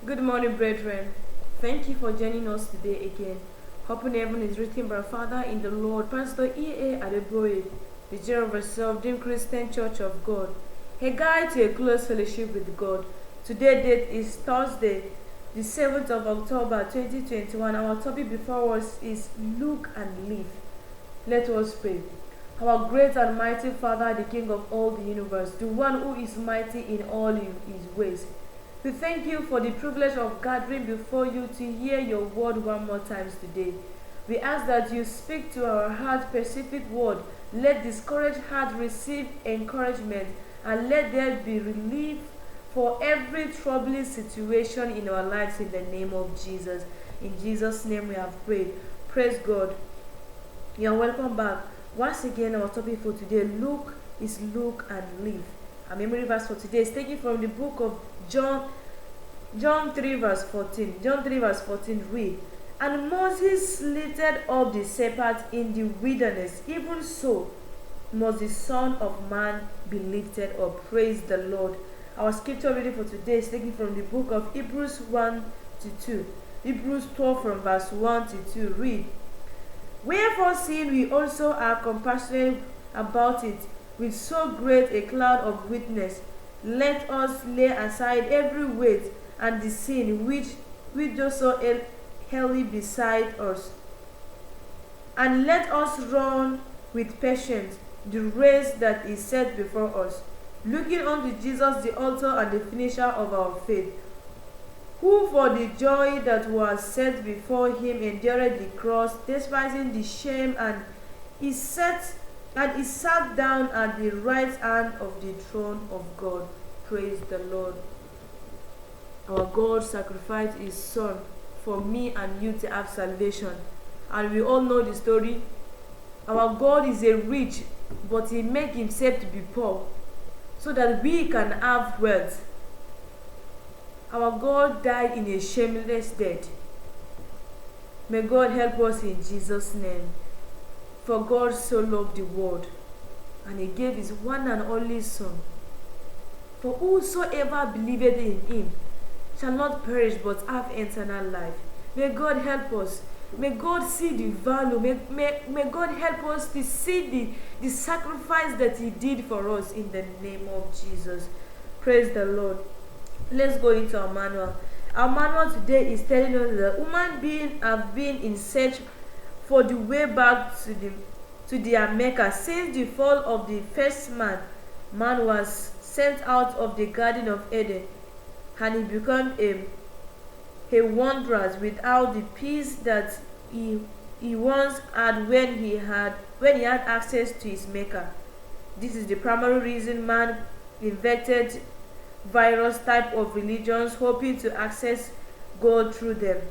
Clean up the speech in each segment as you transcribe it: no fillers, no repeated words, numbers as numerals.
Good morning, brethren. Thank you for joining us today again. Hope in Heaven is written by our Father in the Lord, Pastor E.A. Adeboye, the Chair of Redeemed Christian Church of God, a guide to a close fellowship with God. Today's date is Thursday, the 7th of October 2021. Our topic before us is Look and Live. Let us pray. Our great and mighty Father, the King of all the universe, the one who is mighty in all his ways. We thank you for the privilege of gathering before you to hear your word one more time today. We ask that you speak to our heart specific word. Let discouraged heart receive encouragement, and let there be relief for every troubling situation in our lives in the name of Jesus. In Jesus' name we have prayed. Praise God. You are welcome back. Once again, our topic for today, look and live. Our memory verse for today is taken from the book of John 3 verse 14. John 3 verse 14 read, "And Moses lifted up the shepherd in the wilderness, even so must the Son of Man be lifted up." Praise the Lord. Our scripture reading for today is taken from the book of Hebrews 1 to 2. Hebrews 12 from verse 1 to 2 read, "Wherefore, seeing we also are compassionate about it, with so great a cloud of witness, let us lay aside every weight and the sin which does so heavily beside us, and let us run with patience the race that is set before us, looking unto Jesus the author and the finisher of our faith, who for the joy that was set before him endured the cross, despising the shame, and is sat down at the right hand of the throne of God." Praise the Lord. Our God sacrificed his Son for me and you to have salvation. And we all know the story. Our God is a rich, but he made himself to be poor so that we can have wealth. Our God died in a shameless death. May God help us in Jesus' name. For God so loved the world, and he gave his one and only Son. For whosoever believeth in him shall not perish but have eternal life. May God help us. May God see the value. May God help us to see the sacrifice that he did for us in the name of Jesus. Praise the Lord. Let's go into our manual. Our manual today is telling us that human beings have been in search for the way back to their maker since the fall of the first man. Man was sent out of the Garden of Eden, and he became a wanderer without the peace that he once had when he had access to his maker. This is the primary reason man invented various type of religions, hoping to access God through them.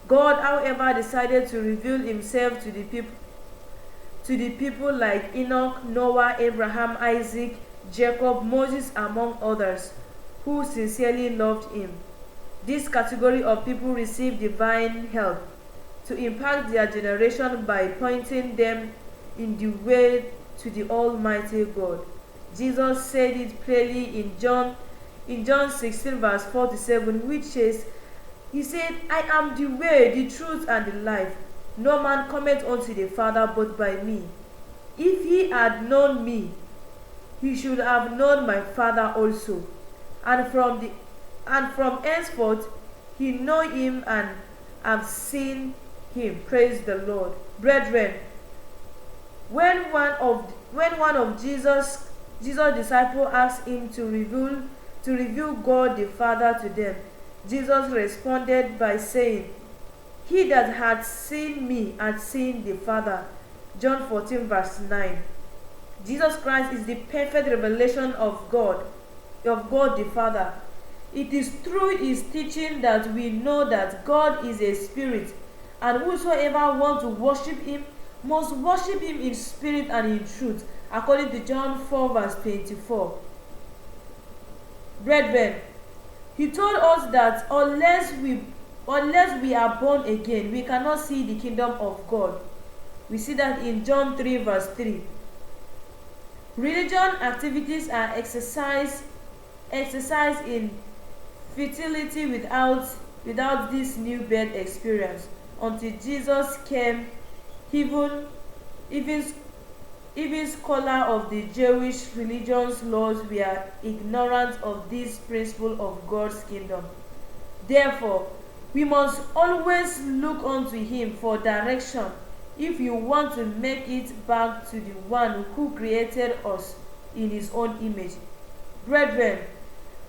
God, however, decided to reveal himself to the people like Enoch, Noah, Abraham, Isaac, Jacob, Moses, among others, who sincerely loved him. This category of people received divine help to impact their generation by pointing them in the way to the Almighty God. Jesus said it plainly in John 16 verse 47, which says, he said, "I am the way, the truth, and the life. No man cometh unto the Father but by me. If he had known me, he should have known my Father also. And from henceforth he know him and have seen him." Praise the Lord. Brethren, when one of Jesus' disciples asked him to reveal God the Father to them, Jesus responded by saying, "He that hath seen me hath seen the Father." John 14 verse 9. Jesus Christ is the perfect revelation of God the Father. It is through his teaching that we know that God is a spirit, and whosoever wants to worship him must worship him in spirit and in truth, according to John 4 verse 24. Brethren, he told us that unless we are born again, we cannot see the kingdom of God. We see that in John 3 verse 3. Religion activities are exercised in fertility without this new birth experience until Jesus came. Even even scholars of the Jewish religion's laws were ignorant of this principle of God's kingdom. Therefore, we must always look unto him for direction if you want to make it back to the one who created us in his own image. Brethren,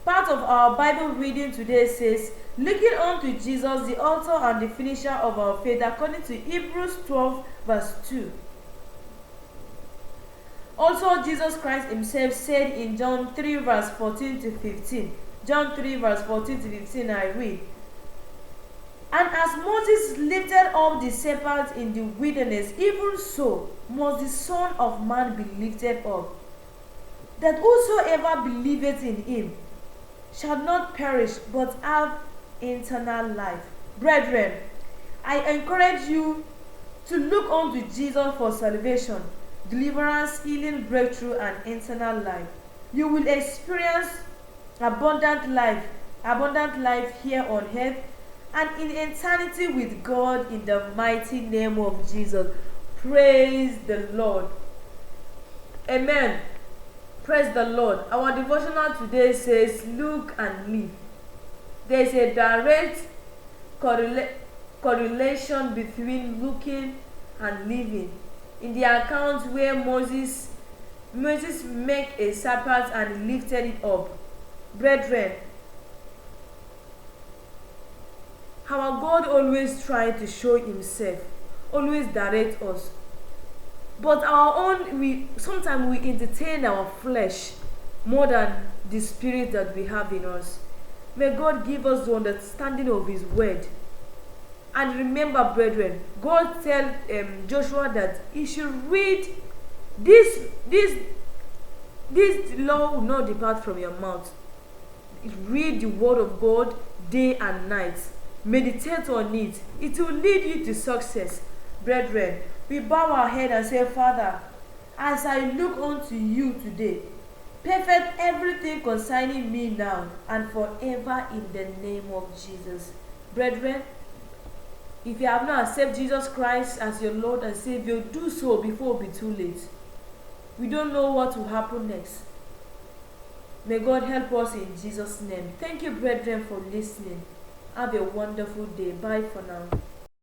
part of our Bible reading today says, looking unto Jesus, the author and the finisher of our faith, according to Hebrews 12 verse 2. Also, Jesus Christ himself said in John 3 verse 14 to 15. John 3 verse 14 to 15, I read, and as Moses lifted up the serpent in the wilderness, even so must the Son of Man be lifted up, that whosoever believeth in him shall not perish, but have eternal life. Brethren, I encourage you to look unto Jesus for salvation, deliverance, healing, breakthrough, and eternal life. You will experience abundant life here on earth and in eternity with God in the mighty name of Jesus. Praise the Lord. Amen. Praise the Lord. Our devotional today says, look and live. There is a direct correlation between looking and living. In the account where Moses made a serpent and lifted it up. Brethren, our God always tries to show himself, always direct us. But sometimes we entertain our flesh more than the spirit that we have in us. May God give us the understanding of his word. And remember, brethren, God tell Joshua that he should read this law will not depart from your mouth. Read the word of God day and night. Meditate on it. It will lead you to success. Brethren, we bow our head and say, Father, as I look unto you today, perfect everything concerning me now and forever in the name of Jesus. Brethren, if you have not accepted Jesus Christ as your Lord and Savior, do so before it be too late. We don't know what will happen next. May God help us in Jesus' name. Thank you, brethren, for listening. Have a wonderful day. Bye for now.